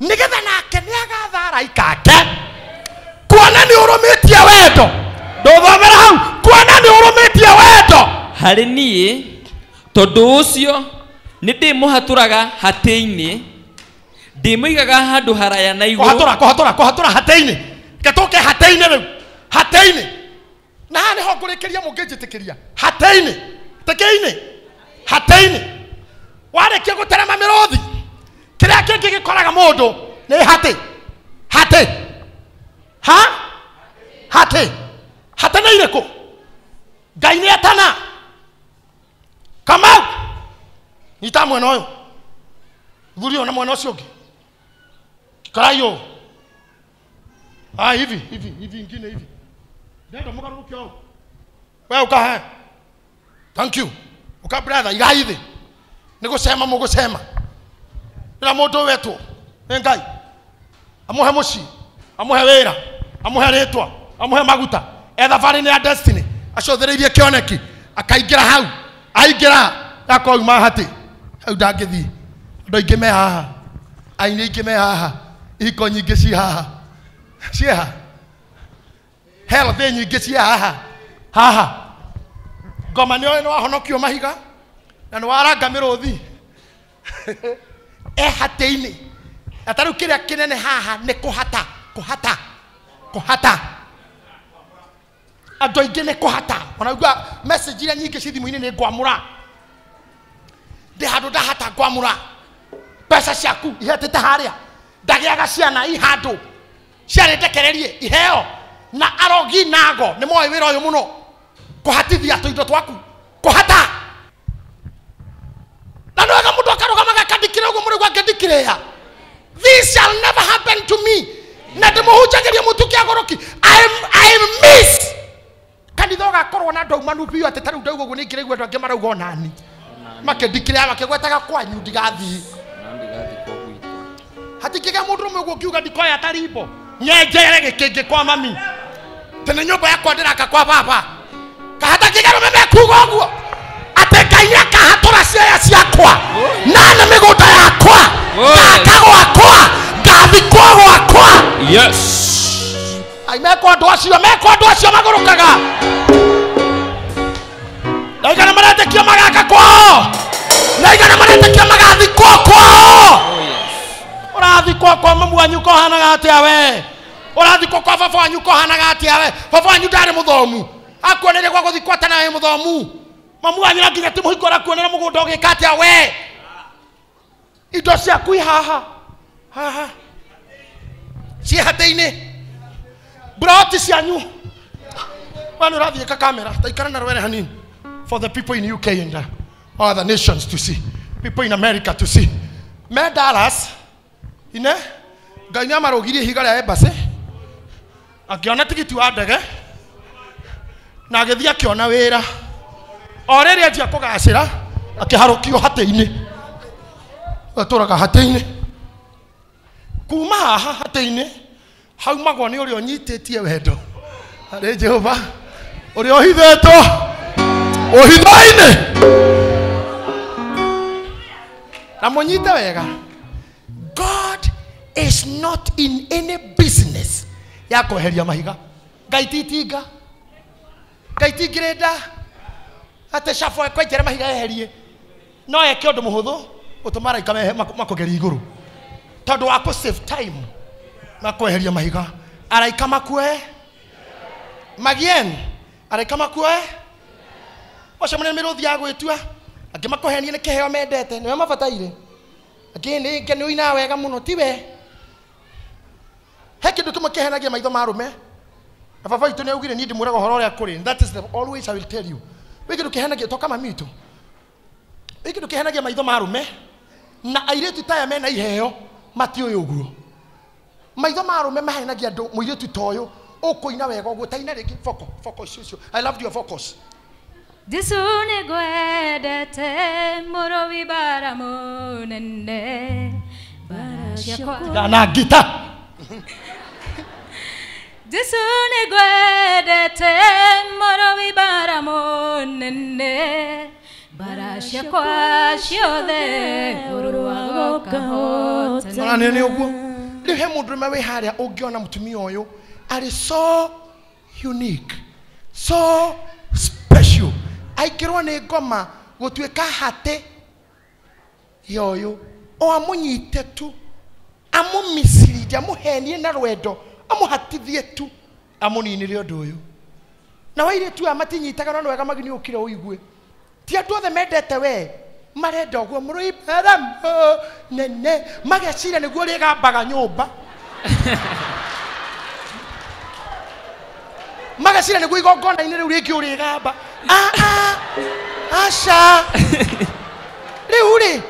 nigetha nake ni agathara ikake kuona ni urumitie wendo nduthomera hau kuona ni urumitie wendo hari nie tondu ucio ni ndimuhaturaga hati-ini ndimuigaga handu haraya na iguru kuhatura hati-ini gatoke hati-ini riu hati-ini na ni ho ngurikiria mungijitikiria hati-ini tekeini hati-ini warekia guterema mirothi kiria kingi gikoraga mundu ni hati na iriku Ngai ni atana Kamau nita mwena uyu thurio na mwena ucio ungi karayo hivi ingine hivi ndio mugaruruke au wewe ukahe thank you uka brother igaithi nigusema mugusema ila mundu wetu Ngai amuhe muci amuhe wira amuhe ritwa amuhe maguta ethabari ni ya destiny acothereirie kioneki akaingira hau aingira yakouma hati hau ndangithi andu aingi me haha aini aingi me haha iko nyingi ci haha hell the nyingi ci haha ngoma ni no ahonokio mahiga na no aranga miruthi hati-ini atariu kiria kinene haha ni kuhata andu aingi ni kuhata onaigua message iria nyingi ci thimu-ini ni ngwamura ndi handu ndahata ngwamura pesa ciaku ihetete haria ndagiaga ciana ihandu ciarindekererie iheo na arogi nago ni moyo wira uyu muno kuhatithia tuindo twaku kuhata na no ga mundu akarugama gakandikira uguo muri gwa ngendikirea this shall never happen to me na ndimuhunjagiria mutuki agoroki I miss kanitha gakorwo na ndau manubio ati tariu ndaugo guo ningire gwe ndange marauga onani makendikira makegwetaga kwanyu ndigathi kwa gwitu hatikiga mundu rumwe guo kiuga ndikoya tarimbo nyenjere gikingi kwa mami tene nyumba yakwa ndiraka kwa baba kahata kigarume mekuga guo ate Ngai akahatura ciaya ciakwa na migunda yakwa ngakagwakwa ngathikwa gwakwa yes ai mekwa andu acio magurukaga naigana maratekia magaka kwao naigana maratekia magathikwa kwao urathikwa kwa mamu wanyu kohanaga atia we urathikwa kwa baba wanyu kohanaga atia we baba wanyu ndari muthomu akuoneria kwa guthikwa tana we muthomu mamu wanyu nginya ti muhiko arakuonera mugunda ugika atia we indo ciaku haha ci hati-ini broti cianyu wanu rathie ka kamera taikara na rwere hanini for the people in UK and other nations to see, people in America to see. Me Dallas ine Ngai ni amarogirie higa ria embassy akiona tigiti wa ndege na agithia akiona wira orere ajia kugacira akiharukio hati-ini aturaga hati-ini kuma haha hati-ini hau magwo ni uri onyititie wendo ari Jehova uri ohithetwo ohitho-ini na munyite wega. God is not in any business ya kweheria mahiga. Ngai titinga Ngai tingirenda ate shafo kwenjera mahiga eherie no eke undu muhuthu utumara ikamehe makogeri iguru tondu wa ku save time na kweheria mahiga araika makue magien araika makue oce munene miruthi ya gwitua angimakohenia ni kiheo mendete niwe mabataire akini ngeni uina wega muno tiwe he kindu kimwe kihenagia maitho marume na baba itu ni augire ni ndimuraga horo ria kuri. That is the always I will tell you we kindu kihenagia to kama mitu we kindu kihenagia maitho marume na airetu taya mena iheo mati uyu uguo maitho marume mahenagia ndu muiretu toyo ukuina wega uguo taina ringi focus. I loved your focus. Disune gwedete murowi bara munene bara na gita Disune gwedete murowi bara munene bara shakwa shiothe uruwago kahota nani uguo he mundurume we haria ungiona mutumia uyu ari so unique, so special, aikirwo ni ngoma gutuika hate yoyo o amunyite tu, amumisirije, amuhenie na rwendo, amuhatithie tu, amuninire undu uyu. Na waire tu amatinyitaga no wega magini ukire uigue ti andu othe mendete we marenda uguo muruibara nene magecira niguo rigambaga nyumba magecira niguo igongona-inĩ riu ringi urigamba aca riu ri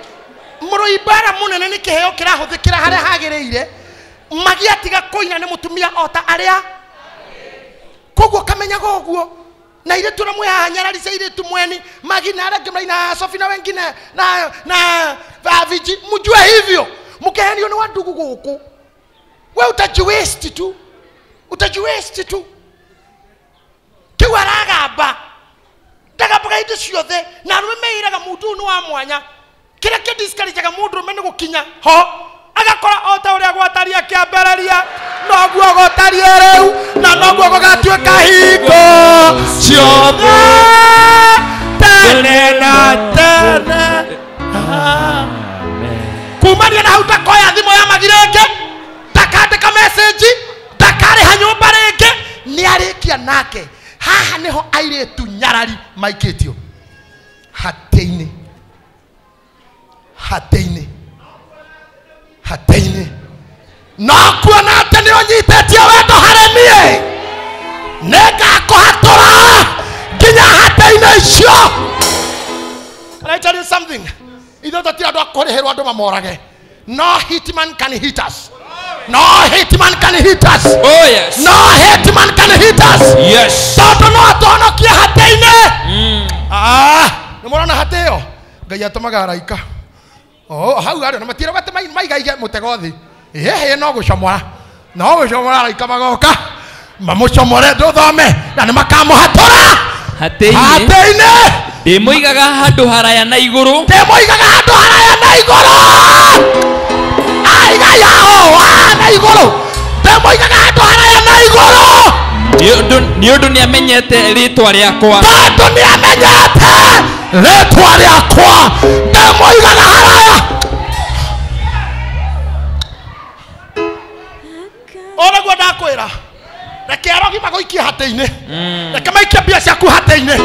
muruibara munene ni kiheo kirahuthikira haria hagiriire magiatiga kuina ni mutumia ota aria koguo kamenyaga uguo na ile tuna mwe nyararisa ile tumweni magina arage na Sofina wengine na vaviji mjue hivyo mkeheni ni wandugu guku wewe utajiwaste tu kiwaragamba ndagapaka ite ciothe na rumeiraga mundu no wa mwanya kira kidiscourageaga mundu mene gukinya ho agakora ota uria gwataria kiamberaria noguo gotaria riu na noguo gogatuika hingo ciothe tene na tene. Kumania na hau takoya thimo ya magirenge takandika message takariha nyumba ringi ni arikia nake haha niho airetu nyarari maikitio hateini na kuona ati ni onyitetie wendo harĩ niĩ nĩngakuhatũra nginya hate-inĩ icio. Can I tell you something? Ithuĩ tũtirĩ andũ a kũrĩhĩrwo andũ mamorage. No hitman can hit us. No hitman can hit us. Oh yes. No hitman can hit us. Yes. Tondũ no atuhonokie hate-inĩ. Nĩ mũrona hate ĩyo Ngai atũmaga araika. Hau arĩ na matira bate maigaige mutego thi hehe no gucomora araika magoka mamucomore nduthome na ni makamuhatura hate-inĩ ndimuigaga handu haraya na iguru aiga yao na iguru ndimuigaga handu haraya na iguru ni undu ni amenyete ritwa riakwa ndimuigaga haraya ona gwa ndakwira reke arogi magoikia hate-inĩ reke maikie mbia ciaku hate-inĩ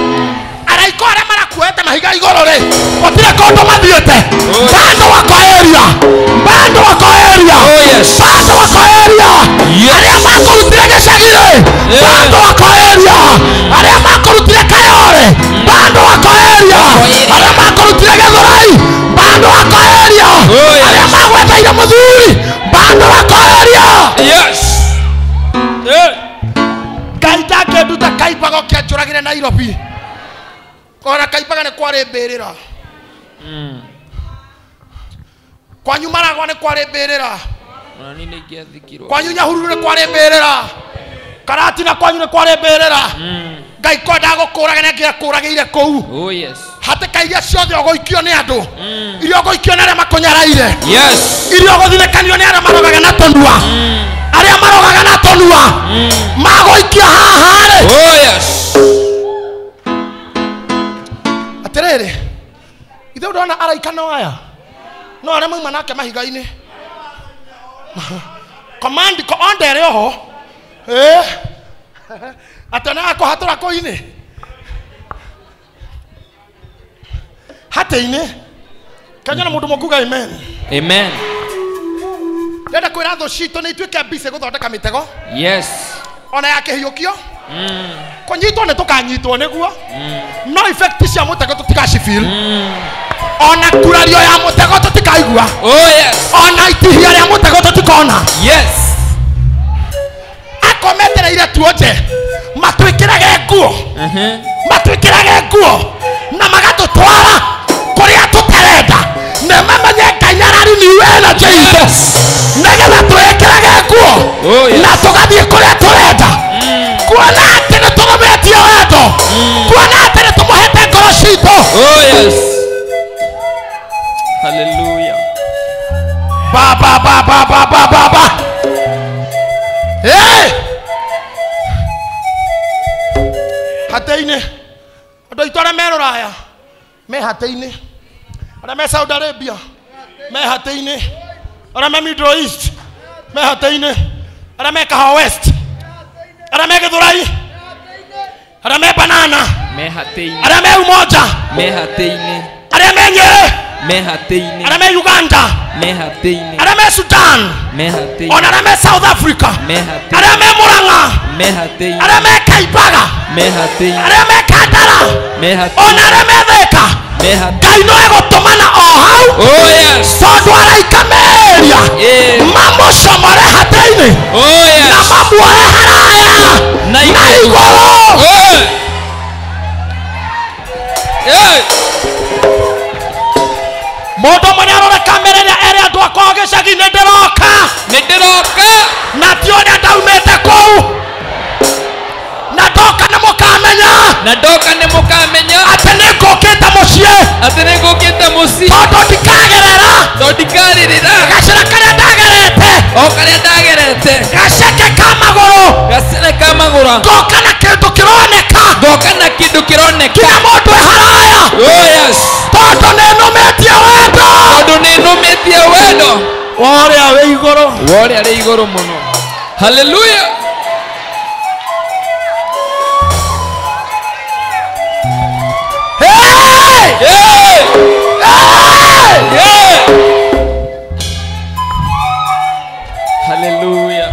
araiko aria marakuete mahiga iguru ri gutire kundu mathiete bando wako area bando wako area aria makurutire gicagi-ri bando wako area aria makurutire Kayore bando wako area aria makurutire Githurai bando wako area aria magweteire muthuri bando wako area. Yes. Kaita keduta kaipago kiachuragire Nairobi kora kaipaga ne kware berera kwanyu maragwa ne kware berera nini ngiathikirwo kwanyu Nyahururu ne kware berera Karati na kwanyu ne kware berera Ngai konda gukuraga ne ngiakuragire kou. Oh yes. Hate kairia ciothe ogoikio ne andu irio ogoikio ne aria makunyaraire. Yes. Irio ogothinekanio ne aria marogaga na tonua aria marogaga na tonua magoikia haha ri. Oh yes. Atiriri ithe ndona araika no aya no aria mauma nake mahiga-inĩ command ko ondere oho atana akuhatura koine hate-inĩ kenya na mundu mukuga amen. Amen. Ndenda kwira tho citũ nĩ ituĩke busy gũthondeka mĩtego. Yes. Ona ya kĩhiũkio kũnyitwo nĩ tũkanyitwo nĩguo no effect cia mũtego tũtigacifeel ona kurario ya mũtego tũtikaigua. Oh yes. Ona itihia rĩa mũtego tũtikona. Yes. Akometereire tuoje matwĩkĩrage nguo na magatũtwara kũrĩa tũtarenda nĩ mamenye Ngai arari ni wena Jesus nĩgetha twĩkĩrage nguo na tũgathiĩ kũrĩa tũrenda kuona atĩ nĩ tũrũmĩtie wendo kuona atĩ nĩ tũmũhete ngoro citũ. Oh yes. Hallelujah. Baba Hataine. Ado itore mero raya. Me hataine. Ada me Saudi Arabia. Me hataine. Ada me Middle East. Me hataine. Ada me Kahawa West. Ada me Githurai. Ada me Banana. Me hataine. Ada me Umoja. Me hataine. Ada me Nyeri. Me hataine. Ada me Uganda. Me hataine. Ada me Sudan. Me hataine. Ona ada me South Africa. Me hataine. Ada me Murang'a. Me hataine. Ada me Kaibaga. Me hataine. Ada me Kandara. Me hataine. Ona ada me Thika. Me hataine. Kaino egotomana ohau. Oh yes. Tondu araikameria. Yeah. Mambo somore hataine. Oh yes. Na mambo haraya. Na igoro. Yeah. Modo mwenye arore kamera ya area tu akoge shagi nederoka. Nederoka. Na tione ataumete kou. Nadoka na mukamenya. Nadoka ne mukamenya. Ateneko kita moshie. Ateneko kita mosi. Todo dikagerera. Todo dikagerera. Gashira kare dagerete. O kare dagerete. Gasheke kamagoro. Gasene kamagoro. Goka na kitu kironeka. Goka na kitu kironeka. Kila moto haraya. Oh yes. Todo neno metia wedo. Todo neno metia wedo. Wore awe igoro. Wore ale igoro muno. Hallelujah. Hey! Yeah! Hey! Yeah! Hallelujah.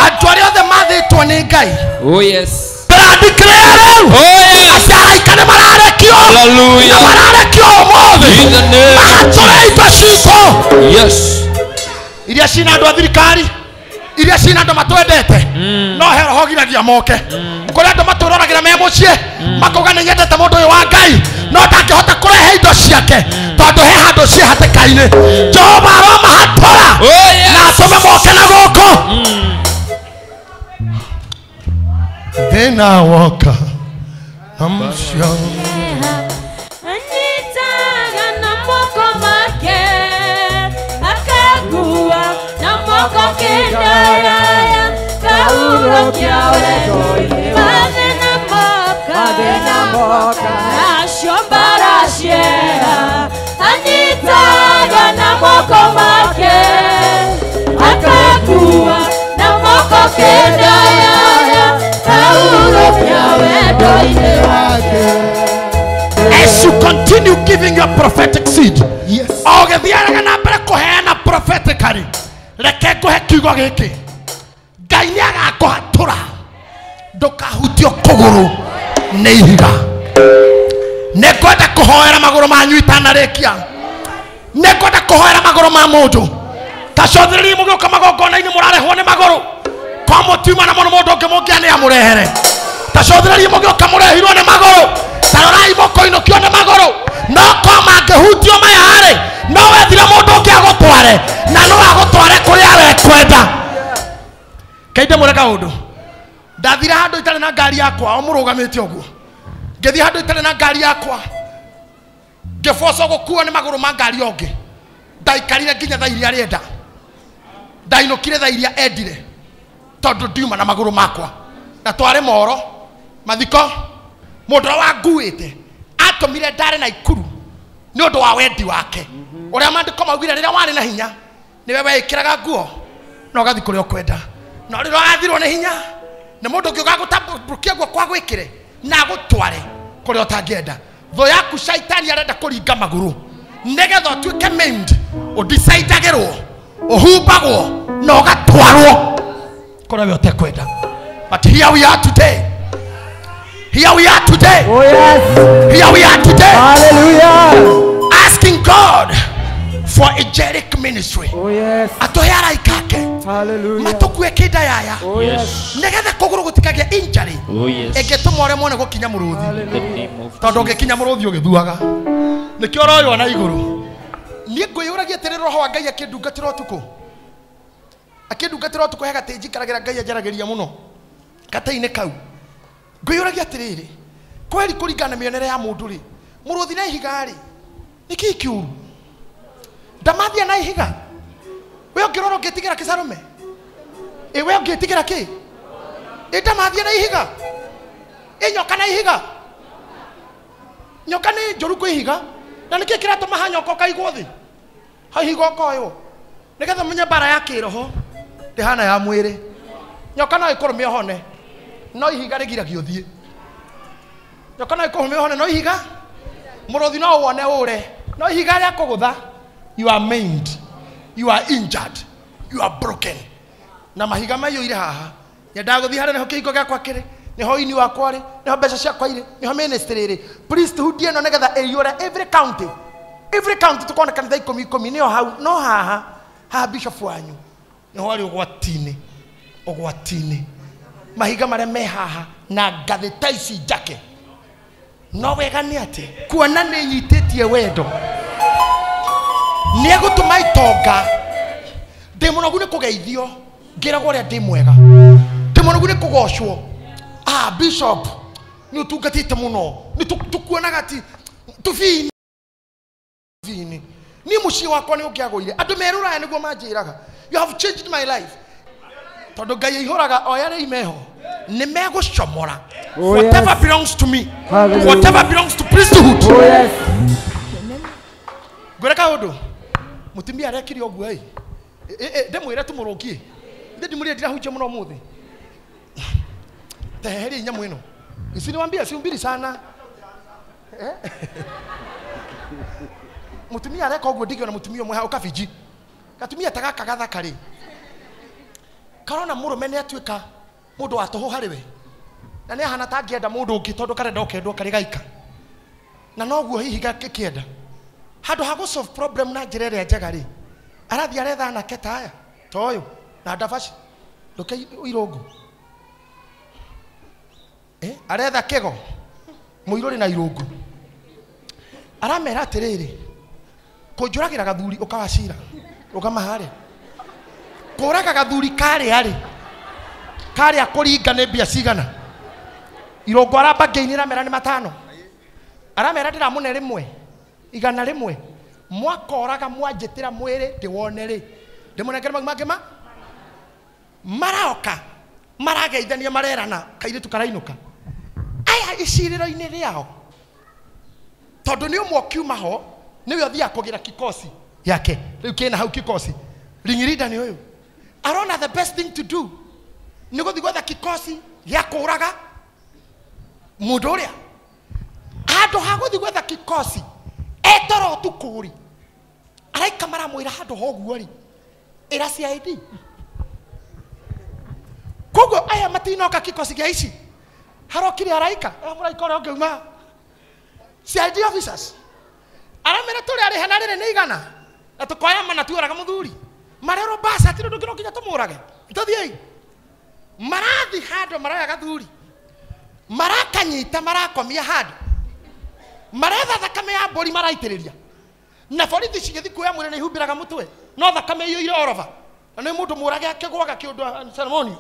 Atwari of the mother to an guy. Oh yes. But I declare. Oh yes. Hallelujah. In the name. Yes. Iria sina ndo thirikari. Iria sina ndo matwendete. No hero hogira dia moke. Kore ndo maturagira me mucie. Makoga ni nyendete mundu uyu wa Ngai. No ndangihota kurehe indo ciake. Tondu he handu cie hatikaine. Jehova aroma hatora. Oh yes. Na atome moke na goko. Then I walk. I'm sure. As you continue giving your prophetic seed, yes. Ogithiaraga na mbere kuheana prophetically. Reke nguhe kiugo giki. Ngai ni agakuhatura. Ndukahutio kuguru ni ihiga. Nekwenda kuhoera maguru manyu itanarikia. Nekwenda kuhoera maguru ma mundu. Tacothereri mugiuka magongona-ini murarehwo ni maguru. Kwa mutima na mundu ungi mungia ni amurehere. Tacothereri mugiuka murehirwo ni maguru. Tarorai moko inukio ni maguru. No koma ngehutio maya hari. No wethira mundu ungi agutware. Na no agutware kuria we kwenda. Kaide mureka undu. Ndathira handu itare na ngari yakwa omurugamite oguo. Ngethi handu itare na ngari yakwa. Ngefoco gukua ni maguru ma ngari ongi. Ndaikarire nginya tha iria rienda. Ndainukire tha iria endire. Tondu ndiuma na maguru makwa. Na tware moro mathiko mundu wa nguite atumire ndare na ikuru ni undu wa wendi wake. Uria mandiko maugire rira wari na hinya niwe wekiraga nguo no gathi kuria kwenda. No rira athirwo ni hinya ni mundu ngi ugagutambukia nguo kwa gwikire na gutware kuria utangienda. Tho yaku shaitani arenda kuringa maguru nigetha utuike maimed udecideagirwo uhumbagwo no gatwarwo kuria we utekwenda. But here we are today. Here we are today. Oh yes. Here we are today. Hallelujah. Asking God for angelic ministry. Oh yes. Atohera ikake. Hallelujah. Matukue kida yaya. Oh yes. Negetha kuguru gutikagia injury. Oh yes. Egetuma ore mone gukinya muruthi. The name of Tondu ngikinya muruthi ugithuaga. Nikio royo na iguru. Nie ngwiyuragia tere roho wa Ngai akindungatira utuku. Akindungatira utuku hega teji karagira Ngai ajarageria muno. Kataine kau. Ngwiyuragia tiriri. Kweli kuringana mionere ya mundu ri. Muruthi na ihiga ri. Niki kiuru. Ndamathia na ihiga. We ngiroro ngitigira kisarume ewe ngitigira ki ita mathia na ihiga inyoka na ihiga nyoka ni njoru kwa ihiga na niki kiratuma hanyoka kaigwo thi ha ihiga koyo nigetha menye bara ya kiroho ndihana ya mwiri nyoka no ikurumia hone no ihiga rigiragio thie nyoka no ikurumia hone no ihiga murothi no wone ure no ihiga ria kugutha you are maimed, you are injured, you are broken na mahiga mayo ire haha nyenda guthi hare neho kiingo giakwa kiri neho ini wakwa ri neho mbeca ciakwa ire neho ministry ri priesthood ino nigetha iyure every county tukona kanitha 10 niyo hau no haha ha bishop wanyu neho ari ugwatini mahiga maria me haha na gatheta ici njake no wega ni ati kuona ni nyititie wendo ni egutuma itonga ndimonogu ni kugeithio ngiragwo ria ndi mwega ndimonogu ni kugocwo bishop ni utungatite muno ni tukuonaga ati tufini ni muci wakwa ni ungiagwire andu meruraga niguo manjiraga you have changed my life tondu ngai ihuraga oyare imeho ni megucomora whatever belongs to me. Hallelujah. Whatever belongs to priesthood. Oh yes. Goreka undu mutimia arekiri oguo ai ndemwire tumurukie ndimuri ndira hujja muno muthi teheri nyamu ino isiniwambia siumbiri sana mutumia areka oguo ndigio na mutumia umwe ha ukafiji katumia tagaka gathakari karona murume ni atuika mundu atoho hariwe na ni hana tangienda mundu ungi tondu karenda okendwo kari gaika na noguo hihi gakienda handu ha go solve problem na njira ria njega ri arathi aretha na ketaya toyo na ndabaci nduke irungu aretha kego muiruri na irungu aramera atiriri kunjuragira gathuri ukawacira ukamahare kuraga gathuri kari akuringa ni mbia cigana irungu aramba ngeinira mera ni 5 aramera ndira mune rimwe igana rimwe mwakoraga mwanjitira mwiri ndiwone ri ndimunengere magima maraoka marageithania marerana kaire tukarainuka aya iciriro-ini riao tondu ni umwe kiuma ho niwe othia kugira kikosi yake riu kina hau kikosi ringirida ni uyu arona the best thing to do ni guthi gwetha kikosi gia kuraga mundu uria handu ha guthi gwetha kikosi etoro tukuri araika maramwira handu hoguo ri ira CID kogo aya matinoka kikosi gia ici harokiri araika amuraika ore ongeuma CID officers aramera tuli ari hana rire ni igana na tukoya mana tuoraga muthuri marero basa tiro ndukiro kinya tumurage itothiei marathi handu maraya gathuri marakanyita marakomia handu maretha thakame ya mbori maraitiriria na borithi cigithi kuoya mwire ni humbiraga mutwe no thakame iyo ire orova na ni mundu murage akigwaga kiundu ceremony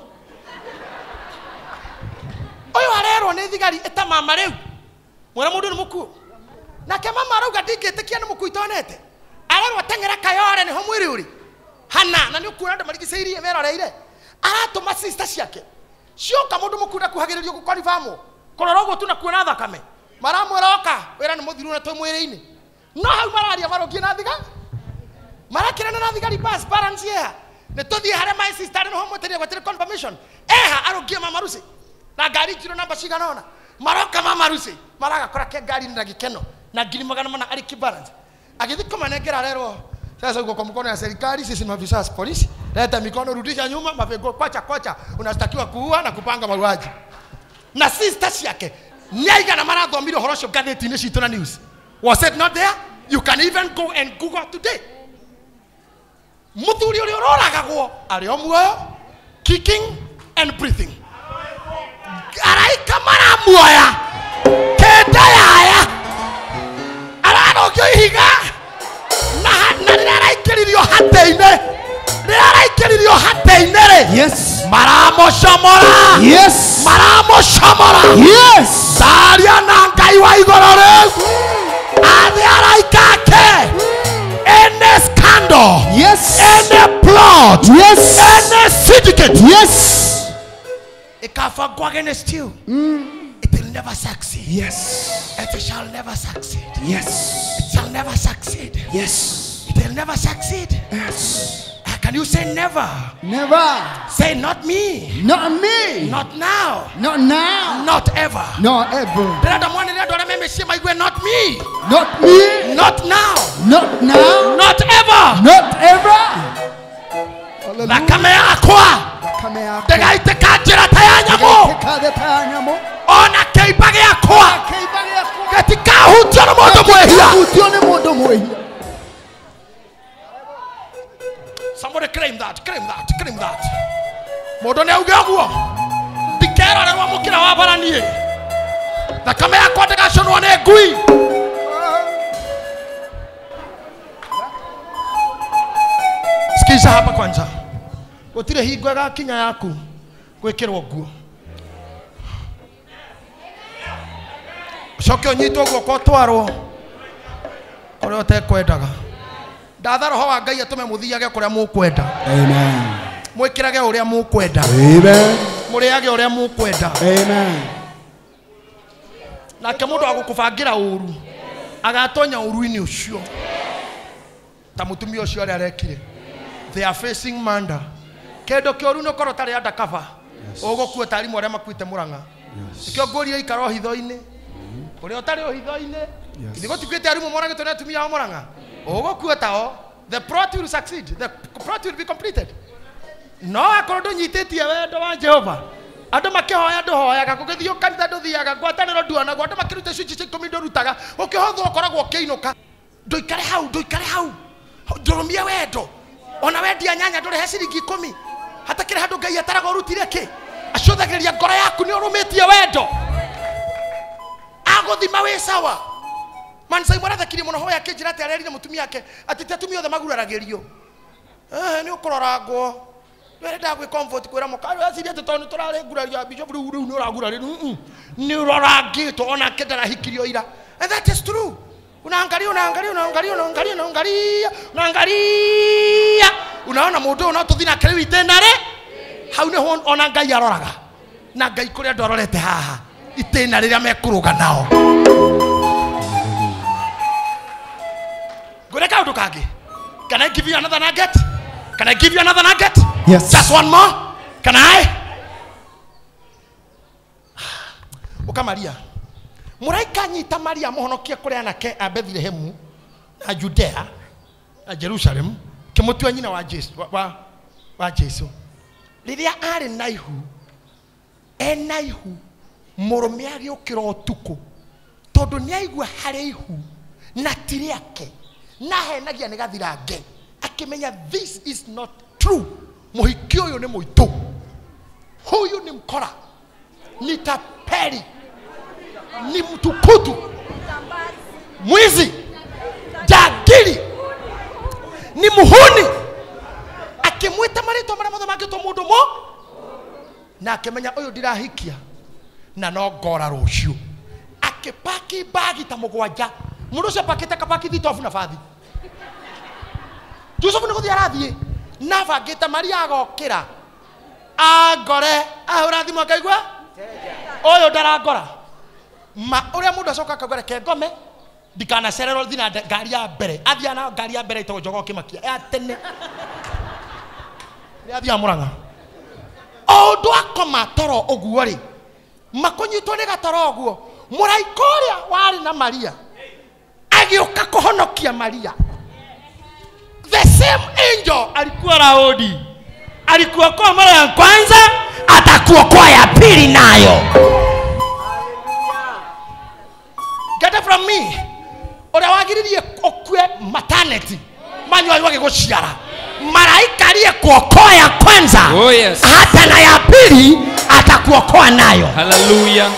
oyo arerwo ni thigari etamama riu mwira mundu ni mukuo nake mama arauga ndingitikia ni muku itonete arerwo tengera kayore ni ho mwiri uri hana na ni ukuona andu marigiceirie meroreire aratuma sister ciake cioka mundu mukunda kuhagiririo gukonifamo korora uguo tu na kuona thakame maramweroka wira ni muthiru na twi mwiri-ini no hau mararia barokie na thiga marakirana na thigari pass balance here ne tuthie hare my sister no homoteria gwetere confirmation arokie mama rusi na ngari njiro namba ciganona maroka mama rusi maraga kora ke ngari na gikeno na ngiri magana mana ari kibalance agithi kumanengera rero sasa uko kwa mkono ya serikali sisi ni maafisa polisi leta mikono rudisha nyuma mapengo kocha unastakiwa kuua na kupanga mauaji na sisters yake nyaiga na marathomire horosho gatheti-ini citu na news was it not there you can even go and google today muthuri uri uroragagwo ari o muoyo kicking and breathing araika maramuoya kenda yaya ararogio ihiga na riraikiririo hate-ini ri Yes. maramocomora Yes. maramocomora Yes. saria na ngai wa igoro riu athi araika ake any scandal Yes. any plot Yes. Any syndicate. Yes. It can go against you. It will never succeed. Yes. It shall never succeed. Yes. It shall never succeed. Yes. It will never succeed. Yes. Can you say never? Never. Say not me. Not me. Not now. Not now. Not ever. Not ever. Not me. Not me. Not now. Not now. Not ever. Not ever. Nakame yakwa. Come here. Tegaite kanjira tayanyamo. Ona keibage yakwa. Katika hutyo na modo mwehia. Somebody claim that. Claim that. Claim that. Modo ne ugaguo. Dikera na wamukira wabaranie. Nakame yakwa tegashonwa ne ngui. Sikiza hapa kwanza. Gutire hingo ga kinya yaku gwikirwo nguo. Coke unyitwo guoko twarwo kuria utekwendaga. Ndatha roho wa Ngai atume muthiage kuria mukwenda. Amen. Mwikirage uria mukwenda. Amen. Muriage uria mukwenda. Amen. Nake mundu agukubangira uru agatonya uruini ucio. Ta mutumia ucio ari arekire. They are facing murder. Kendo kioru no korwo tari undercover. Ugukua tari mo aria makuite Muranga. Ikio ngoria ikaro hitho-ini. Uria utari hitho-ini. Ndigo tukwite ari mo Muranga tona tumia wa Muranga. Ugukua tao. The plot will succeed. The plot will be completed. No akorwo ndonyitetie wendo wa Jehova. Andu makihoya nduhoyaga kugithio kanitha nduthiaga ngwataniro nduona andu makiruta icunji cia 10 ndurutaga ukihotho ukoragwo ukiinuka nduikare hau ndurumie wendo ona wendia nyanya ndurihe ciringi 10 hata kire handu Ngai ataraga urutire ki acuthagiria ngoro yaku ni urumitie wendo aguthima wi sawa mansai mwana thakiri muno hoya kinjira ati arerire mutumia yake ati tatumia othe maguraragirio ni ukororagwo were ndagwe comfort kwira mukaru asiria tutonu turare nguraria bishop ru ni uragurari ni urarangitwo ona kendara hikirio ira and that is true unaangalia unaona mundu una tuthina kiri itenare hau ni ona Ngai aroraga na Ngai kuria ndororete haha itena riria mekuruga nao ngureka undu kangi. Can I give you another nugget? Can I give you another nugget? Yes. Just one more. Can I? Ukamaria. Muraika nyita Maria muhonokia kuri anake a Bethlehem na Judea na Jerusalem kimutua nyina wa Jesu wa Jesu. Riria ari naihu enaihu murume agiukira utuku tondu ni aigua hari ihu na tiri yake na henagia ni gathirange akimenya this is not true. Muhiki uyu ni muito, huyu ni mkora, ni tapeli, ni mtukutu, mwizi, jagiri, ni muhuni. Akimwita marito maria mothe mangitwo mundu mo na akimenya uyu ndirahikia na no ngora rucio akipaki bagi ta mugwanja mundu ucio pakite kabaki thitofu na bathi Joseph niguthi arathie na bangite Maria agokira agore ahura thimu akaigua uyu ndarangora ma uria mundu acoka akagore ke ngome ndikana cerero thina ngari ya mbere athia na ngari ya mbere ito njogo kimakia ya tene ni athia Muranga ondo akoma toro oguo ri makunyitwo ni gatoro oguo muraikoria wari na Maria agioka kuhonokia Maria. The same angel alikuwa Raodi, alikuwa kwa mara ya kwanza, atakuwa kwa ya pili nayo. Get it from me. Ora wagiririe okwe maternity manyo wage gociara malaika aliye kuokoa ya kwanza, Oh yes. hata na ya pili atakuokoa nayo. Hallelujah.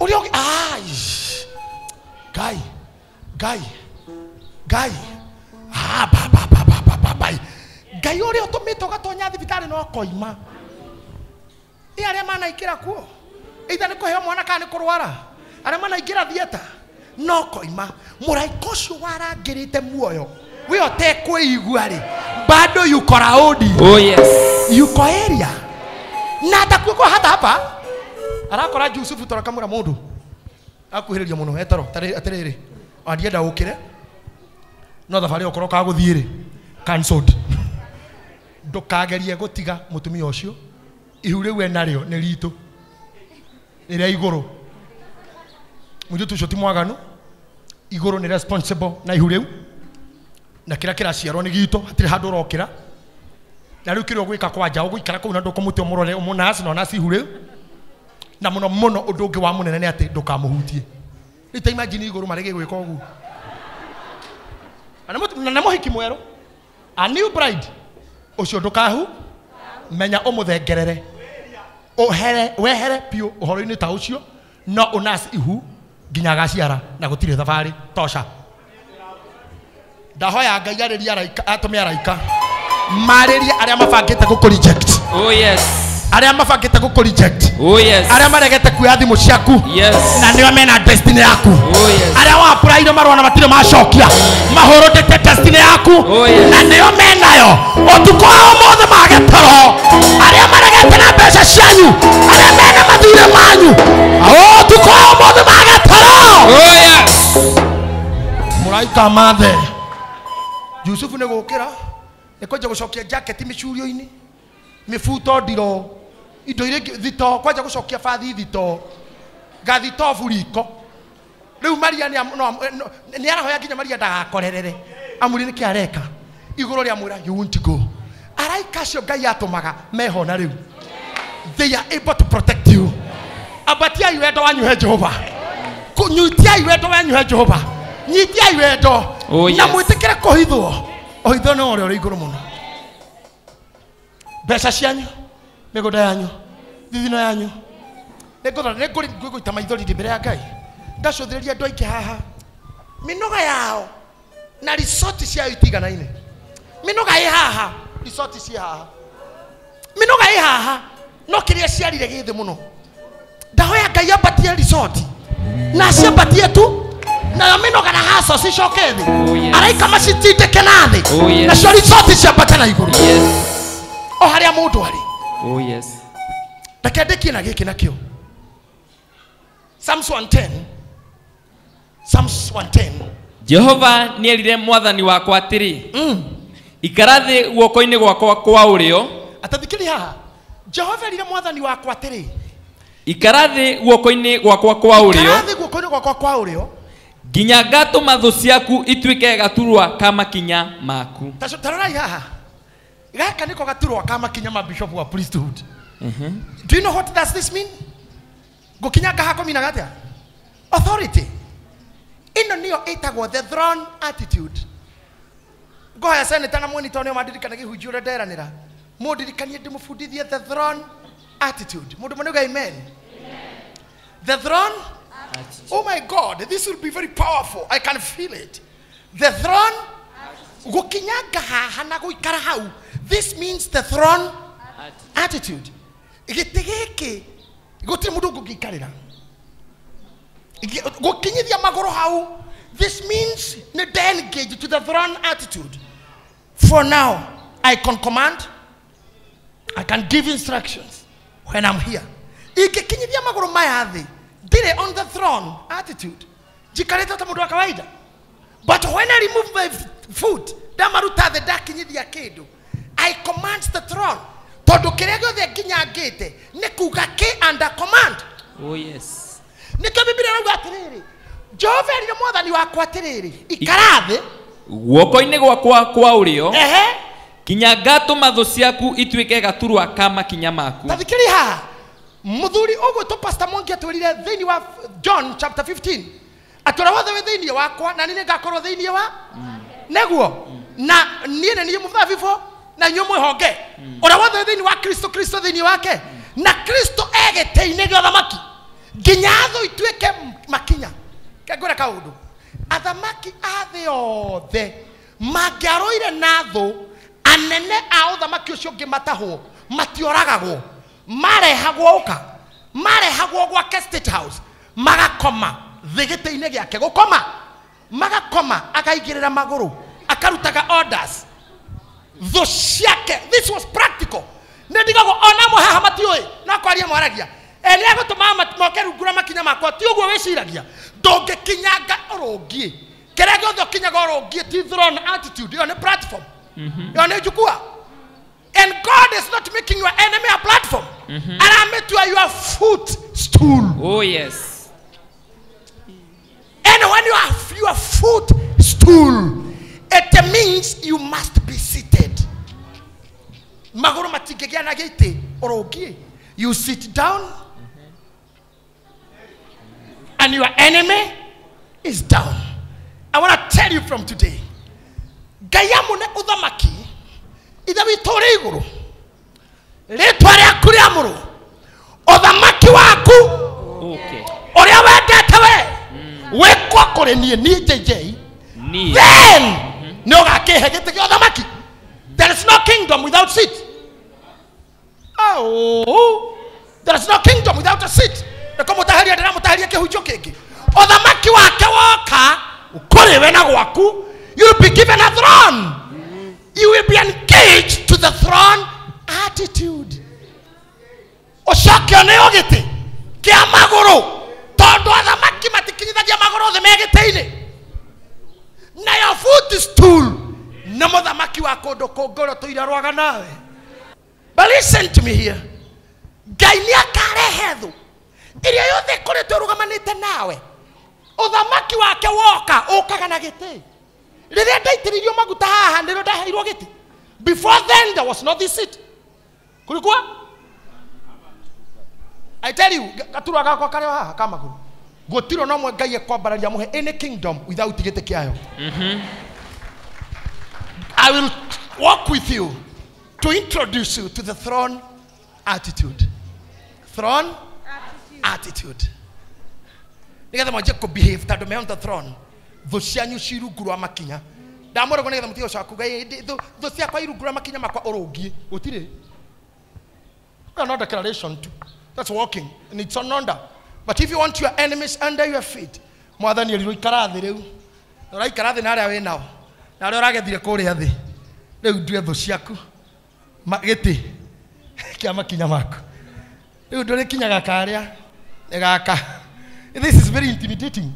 Ulio Gai Gai uri otumito gatonya thibitari no koima ni aria mana ikira kuo either ni kuheo mwana kana ni kurwara aria mana ikira thieta no koima muraika ucio warangirite muoyo we ote kwigua ri bado yuko raudi. Oh yes. Yuko area. Na atakuwa hata hapa. Arakora Yusufu torakamura mundu. Akuhiriria muno etoro atiriri. Andienda ukire. No thabari okoroka guthire. Cancelled. Ndukagerie gutiga mutumia ucio. Ihu riu enario ni ritu. Ira iguru. Mujutu ucio ti mwaganu. Iguru ni responsible na ihu riu. Na kira ciaro ni gitu hatire handu rokira. Na riu kiro gwika kwanja uguikara kuu na ndukumuti omurore omunasi no nasi ihu riu. Na muno muno undu ungi wa munene ni ati ndukamuhutie. Rita imagine iguru marege gwika ugu. Na muhiki mwero. A new bride. Ucio ndukahu menya umuthengerere. Wehere piu uhoro-ini ta ucio no unasi ihu nginya gaciara na gutire thabari tosha. Ndahoya Ngai ariria araika atume araika mariria aria mabangite guku reject. Oh yes. Aria mabangite guku reject. Oh yes. Aria maregete kuya thimu ciaku. Yes. Na nio mena destiny yaku. Oh yes. Aria wa apply marwa na matire macokia mahurutite destiny yaku. Oh yes. Na nio menayo otuko ao mothe magetoro. Aria maregete na mbeca cianyu. Aria mena mathire manyu. Otuko ao mothe magetoro. Oh yes. Muraika mathe. Yusufu ne gukira ekwaje gucokia jacket micurio-ini mifuto ndiro indo ire thito kwaje gucokia bathi thito gathito buriko riu Maria ni arahoya nginya Maria ndagakorerere amuri ni kiareka iguru ria mwira you won't go araika cio Ngai atumaga meho na riu they are able to protect you abatia iwendo wanyu he Jehova kunyutia iwendo wanyu he Jehova nyitia iwendo. Oh, yes. Na mwitikire kuhithwo ohitho no ore iguru muno mbeca cianyu migunda yanyu thithino yanyu niguita maithori mbere ya Ngai ngacuthiriria andu aingĩ haha minoga yao na resort cia itiganaine minoga ĩ haha resort cia haha minoga ĩ haha no kiria ciarire githi muno ndahoya Ngai ambatie resort na ciambatie tu na minoga na haso si shokethi. Oh, yes. Araika macitinde kenathi. Oh, yes. Na cio resort ciambata na iguru. Yes. O haria mundu ari. Oh yes. Ndakendeki na giki nakio. Psalms 110. Psalms 110. Jehova nierire mwathani wakwa atiri. Ikara thi guoko-ini gwakwa kwa urio. Atathikiri haha. Jehova erire mwathani wakwa atiri. Ikara thi guoko-ini gwakwa kwa urio. Ikara thi guoko-ini gwakwa kwa urio. Ginya ngatuma thu ciaku ituike gaturwa kama kinya maku. Tarorai haha. Gaka niko gaturwa kama kinya ma bishop wa priesthood. Do you know what does this mean? Gukinya gahako mina gatia. Authority. Ino niyo etagwo the throne attitude. Goya seneta na mwini tonyo madirikana gihujura deranira. Modirikanie ndimufundithie the throne attitude. Mundu manuga amen. The throne attitude. Oh my God, this will be very powerful. I can feel it. The throne gukinyaga haha na guikara hau. This means the throne attitude. Gitigiki gutiri mundu gugikarira. Gukinyithia maguru hau. This means ne engage to the throne attitude. For now, I can command, I can give instructions when I'm here. Ikikinyithia maguru maya thi. Dire on the throne attitude. Jikareta ta mundu wa kawaida. But when I remove my foot, damaruta the dakinyithia kindu. I command the throne. Tondu kiria giothe nginyangite ni kuga ki under command. Oh yes. Nikyo Biblia rauga atiriri. Jehova erire mwathani wakwa atiriri. Ikara thi guoko-ini gwakwa kwa urio. Kinya ngatuma thu ciaku ituike gaturwa kama kinya maku. Tathikiri haha. Muthuri ogwo to Pastor Mongi atwirire thiini wa John chapter 15. Atwira wothe we thiini wakwa na nini ngakorwo thiini wa neguo na niĩ nĩ mũthabibũ na nyuĩ mwĩhonge ũrĩa wothe thiini wa Kristo thiini wake na Kristo egĩtĩ-inĩ gĩa ũthamaki nginya thũ ituĩke makinya. Ngwĩra kaũndũ athamaki a thĩ yothe mangĩarũire na thũ anene a ũthamaki ũcio ũngĩ matahwo matioragagwo marehagwo ũka marehagwo gwake State House magakoma thigĩtĩ-inĩ gĩake gũkoma magakoma akaigĩrĩra magũrũ akarutaga orders Tho ciake. This was practical. Nendigago ona mo haha matioi na kwaria mwaragia. Ene agotuma moke rungura makinya makwa ti uguo wiciragia. Ndonge kinyanga orongie. Kera giothe kinyaga orongie ti throne attitude. Yo ne platform. Yo ne jukua. And God is not making your enemy a platform. And I made you your footstool. Oh yes. And when you have your footstool, it means you must be seated. Magoro matigegea na gete orogie. You sit down, and your enemy is down. I want to tell you from today. Gayamune udamaki. Ida vitore iguru. Letware akuri amuru. Udamaki waku. Okay. Oria wendete we. Wekwa kore ni JJ. Then no gakehegete udamaki. There is no kingdom without seat. Oh, there is no kingdom without a seat. Como taharia ndera mutaharia kehujo kege. Odhamaki wake woka ukorewe na gwaku. You will be given a throne. You will be engaged to the throne attitude. Oshake ne ogete kia magoro. Tondo odhamaki matikinyithagia magoro the megeteine. Na your footstool. Namodhamaki wako ndokongoro tuirarwaga nawe. But listen to me here. Gaini akarehethu. Iria yothe koretwo rugamanite nawe. Uthamaki wake woka okaga na giti. Riria ndaitiririo maguta haha ndiro ndaheirwo giti. Before then there was not this seat. Kulikuwa? I tell you, gaturwa gakwa kare haha kamaguru. Gotiro no mwe Ngai ekwambararia muhe any kingdom without giti kiayo. I will walk with you to introduce you to the throne attitude. Throne attitude. Nigetha manje ko behave tado me on the throne. Thocianyu cirunguru amakinya. Ndamoro ko nigetha mutio caku Ngai thocia kwa irunguru amakinya makwa orongie. Gutire. That's not declaration too. That's walking and it's an under. But if you want your enemies under your feet, mwathani ri ikarathi riu. Ora ikarathi na aria we nao. Na aria uragethire kuria thi. Riu ndue tho ciaku. Mageti kia makinya mako. Riu ndore kinyaga karia. Egaka. This is very intimidating.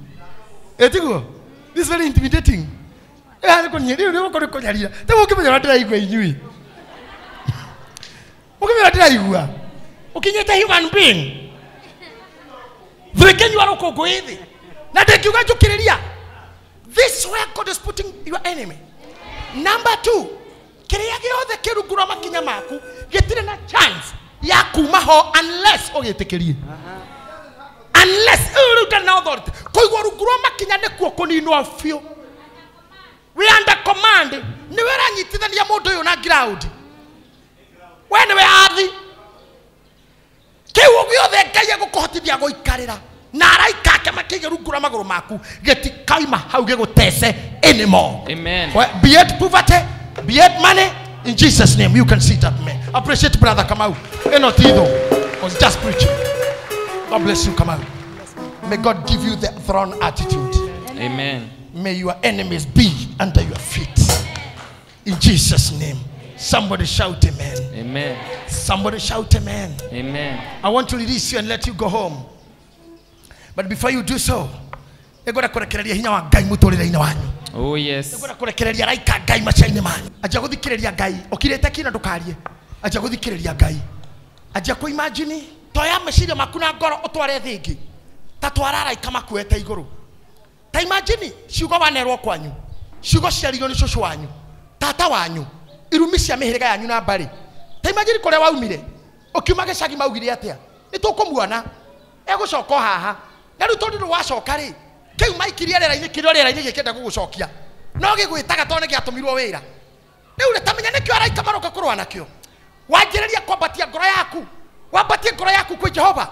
Etiguo. This is very intimidating. Ehani ko nyeri riu ko ko nyarira. Temo kimenya ratira igwe inyui. Ukimenya ratira igwa. Ukinyeta human being. Vrekenyu aroko goithi. Na dekiuga jukiriria. This is where God is putting your enemy. Number 2. Kiria giothe kirungura makinya maku gitire na chance ya kuma ho unless ogitekerie. Unless you na authority. Koigwa rungura makinya ne kuo kuninwa fio. We under command. Ni wera nyitithania mundu uyu na ground. When we athi. Kiu giothe Ngai gukuhotithia guikarira. Na araika ke makige rungura maguru maku getikaima hau gegutese anymore. Amen. Be it poverty, be it money, in Jesus' name, you can sit up, man. Appreciate brother Kamau. Enotido was just preaching. God bless you, Kamau. May God give you the throne attitude. Amen. May your enemies be under your feet. In Jesus' name. Somebody shout amen. Amen. Somebody shout amen. Amen. I want to release you and let you go home. But before you do so, you're going to kurekereria hinya wa Ngai muturire-ini wanyu. Oh yes. You're going to kurekereria raika Ngai machaini manyu. Aja guthikiriria Ngai. Okirete kina ndukarie. Aja guthikiriria Ngai. Aja ku imagine toya meciria maku na ngoro utware thingi. Ta twara raika makuete iguru. Ta imagine ciugo wanerwo kwanyu. Ciugo ciarirwo ni cucu wanyu. Tata wanyu. Irumi cia mihiriga yanyu na mbari. Ta imagine kore waumire. Ukiuma gicagi maugire atia. Nitukumuona. Egucoka haha. Na riu tondu wacoka ri. Kiu maikirie rera-ini kirio rera-ini gikenda gugucokia. No gigwitaga tone giatumirwo wira. Riu retamenya nikio araika maroka kurwa nakio. Wanjiriria kwambatia ngoro yaku. Wambatie ngoro yaku kwi Jehova.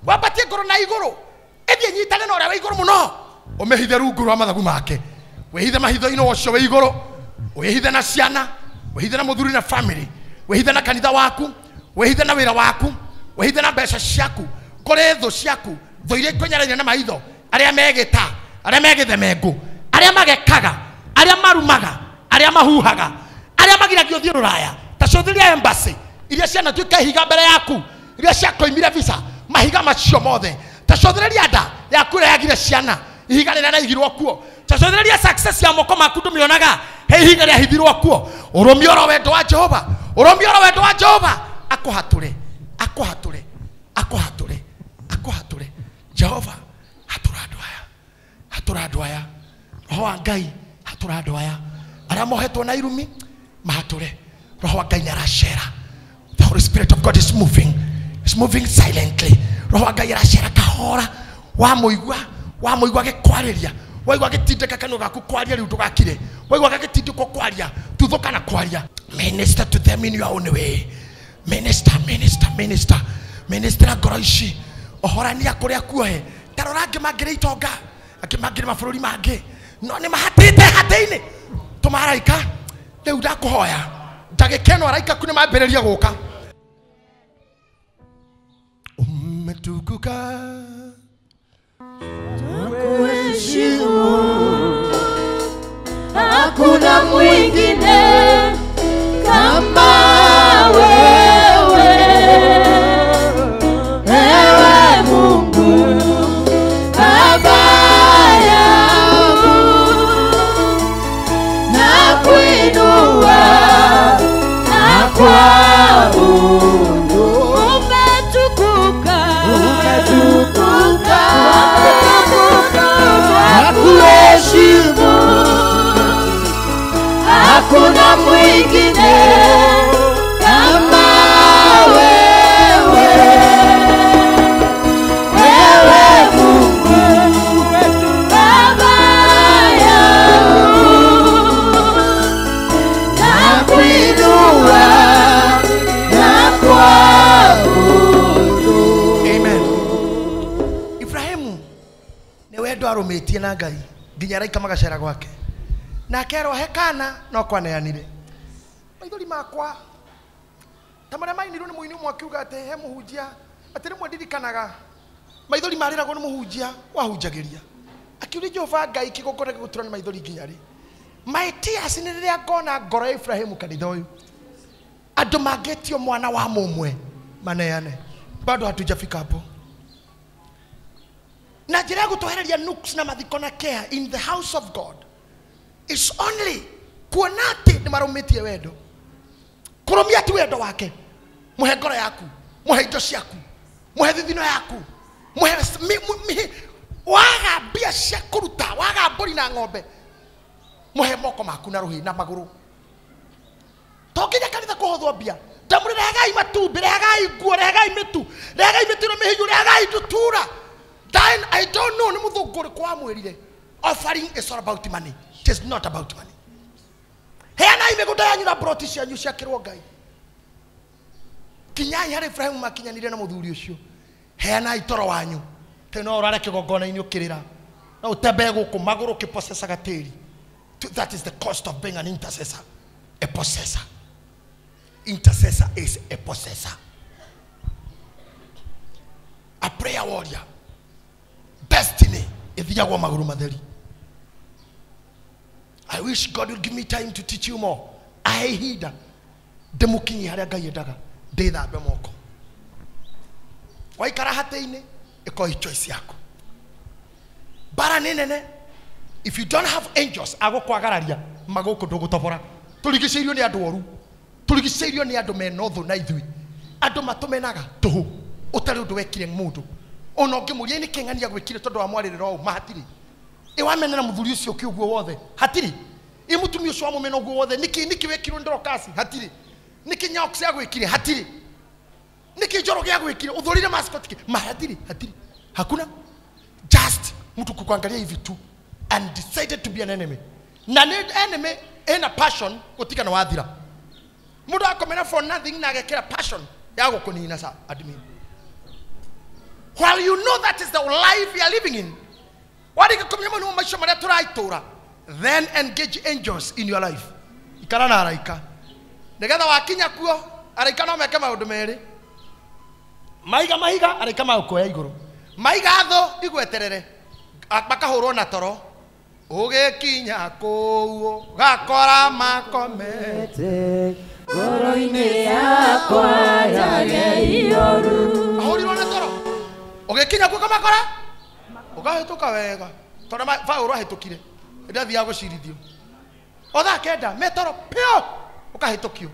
Wambatie ngoro na iguru. Ethie nyitane na uria we iguru muno. Umehithe rungu rwa mathagu make. Wehithe mahitho-ini ucio we iguru. Wehithe na ciana. Wehithe na muthuri na family. Wehithe na kanitha waku. Wehithe na wira waku. Wehithe na mbeca ciaku. Kore tho ciaku. Tho iria ikwenyeraine na maitho. Aria megita. Aria megithe mengu. Aria magekaga. Aria marumaga. Aria mahuhaga. Aria maria magiragio thio ruraya ta cothiria embassy iria ciana tuika higa mbere yaku iria ciakoimire visa mahiga macio mothe ta cothiria nda yaku ria yagire ciana ihiga rĩrĩa raigirwo kuo ta cothiria success ya moko maku ndumionaga he ihiga rĩa hithirwo kuo urumioro wendo wa Jehova urumioro wendo wa Jehova akuhature akuhature akuhature akuhature Jehova hatura andu aya roho wa Ngai hatura andu aya aria mohetwo na irumi mahature roho wa Ngai aracera. The Holy Spirit of God is moving silently. Roho wa Ngai aracera kahora wa muigwa gikwariria waigwa gitindika kanu gaku kwaria riu ndugakire waigwa gagitindiko kwaria tuthuka na kwaria. Minister to them in your own way. Minister ngoro ici ohorania kuria kuohe tarora angi mangire itonga angi mangire mabũrũri mangi no ni mahatite hate-ini tumaraika riu ndakuhoya ndagikeno araika kune mambĩrĩria gũka umetukuka kuheshimu hakuna mwingine kama wewe, ewe Mungu Baba yangu, na kuinua na kuabudu. Umetukuka na kuheshimu hakuna mwingine kama wewe, ewe Mungu Baba yangu, na kuinua na kuabudu. Amen. Ibrahimu ni wendo arumitie na Ngai nginya araika magacera gwake na kero hekana no kwaneanire maithori makwa tamara mainirwo ni muini umwe akiuga ati he muhunjia ati rimwe ndirikanaga maithori mariragwo ni muhunjia wahunjagiria akiuria Jehova Ngai kigongona gigutura ni maithori nginya ri my tears ni riria ngona ngoro ya Ibrahimu kanitha uyu andu mangetio mwana wa mumwe maneane bado hatujafika hapo na njira gutohereria nooks na mathiko na care in the house of God is only kuona ati ni marumitie wendo kurumia tu wendo wake muhe ngoro yaku muhe indo ciaku muhe thithino yaku muhe waga mbia cia kuruta waga mburi na ng'ombe muhe moko maku na ruhi na maguru to nginya kanitha kuhothwo mbia tamuri rehagai matumbi rehagai nguo rehagai mitu no mihinyu rehagai ndutura. Then I don't know ni muthunguri kwa mwirire offering is all about money. It is not about money. Heana imegunda yanyu na broti cianyu ciakirwo Ngai kinyai hari Ibrahimu makinyanire na muthuri ucio heana itoro wanyu teno urare kigongona ini ukirira na utembe guku maguru kiposesa gatiri. That is the cost of being an intercessor. A possessor. Intercessor is a possessor. A prayer warrior. Destiny ithiyagwo maguru matheri. I wish God would give me time to teach you more. Ahida demukinyi haria Ngai endaga ndithambe moko waikara hate-ini iko choice yako bara nene. If you don't have angels agokwagararia maguku ndugutobora turigiceirio ni andu oru turigiceirio ni andu menothu na ithui andu matumenaga tuhu utari undu wekire mundu ona ngimuria ni kengania gwikire tondu wa mwaririro au mahatiri iwamenera muthuri ucio kiuguo wothe hatiri imutumi ucio wa mumena uguo wothe niki wekirwo ndorokasi hatiri niki nyox ya gwikire hatiri niki njoro ya gwikire uthurire maskotiki mahatiri hatiri hakuna just mtu kukuangalia hivi tu and decided to be an enemy. Na enemy in a passion kutika na wathira. Mudu akomena for nothing na agekera passion ya gukunina sa admin. While you know that is the life you are living in, wadi kukumya mu maisha maria turaitura, then engage angels in your life. Ikara na araika. Negatha wakinya kuo araika no meke maundu meri. Mahiga araika mauko ya iguru. Maiga tho igweterere. Bakahurwo na toro ugikinya kuu gakora makomete ngoro-inĩ yakwa yageiyoru. Ahurirwo nĩ toro ugikinya kuu kamakora ukahĩtũka wega tondũ Paulo ahĩtũkire hĩndĩ athiaga gũcirithio otha kenda metoro pio ukahĩtũkio.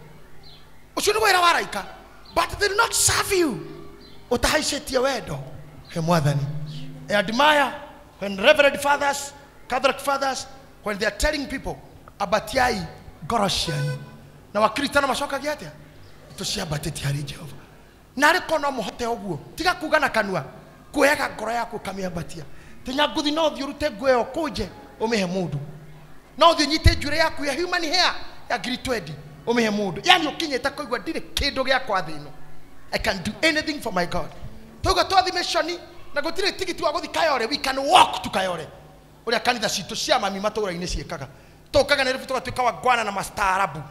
Ucio nĩ wĩra wa araika, but they will not serve you. Utahaicĩtie wendo he Mwathani. I admire when Reverend fathers, Catholic fathers, when they are telling people abatiai gorociani na wakristiano macokagia atia tuciambatĩtie harĩ Jehova na arĩ kono mũhote ũguo tiga kuga na kanua kuoyaga ngoro yaku kamĩambatia tinya nguthi no thiĩ ũrute nguo ĩyo kũnje ũmĩhe mũndũ no thiĩ nyite njuĩrĩ yaku ya human hair ya ngiri 20 ũmĩhe mũndũ yani ũkinyĩte kũigua ndirĩ kĩndũ gĩakwa thĩ ĩno. I can do anything for my God. Tuga twathi mission na gũtirĩ tigiti wa gũthi Kayole, we can walk to Kayole. Ũrĩa kanitha citũ cia mami matũũra-inĩ ciĩkaga tũkaga Nairobi tũgatuĩka wa gwana na mastaarabu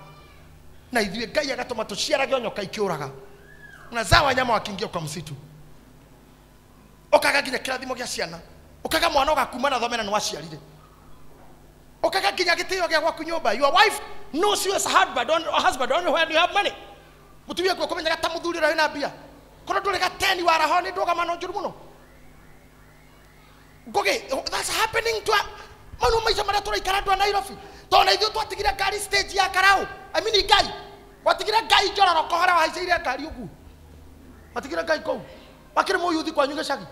na ithuĩ Ngai agatũma tũciarage nyoka ikĩũraga na zawa nyama wakiingia kwa msitu ũkaga nginya kĩrathimo gĩa ciana ũkaga mwana ũgakuma na thomena nĩ waciarire ũkaga nginya gĩtĩo gĩa gwaku nyũmba. Your wife knows you as a husband only when you have money. Mutumia kwa kũmenyaga ta mũthuri ũrĩa wĩna mbia kono ndũrĩ gateni waraho nĩ ndũgamano njũru mũno ngoge. That's happening to manu maisha marĩa tũraikara andũ a Nairobi tondũ na ithuĩ twatigire ngari stage ya Karau. I mean Ngai watigire Ngai njororoko harĩa wahaicĩire ngari ũguo watigire Ngai kũu wakĩrĩ mũyuthi kwanyu Gĩcagi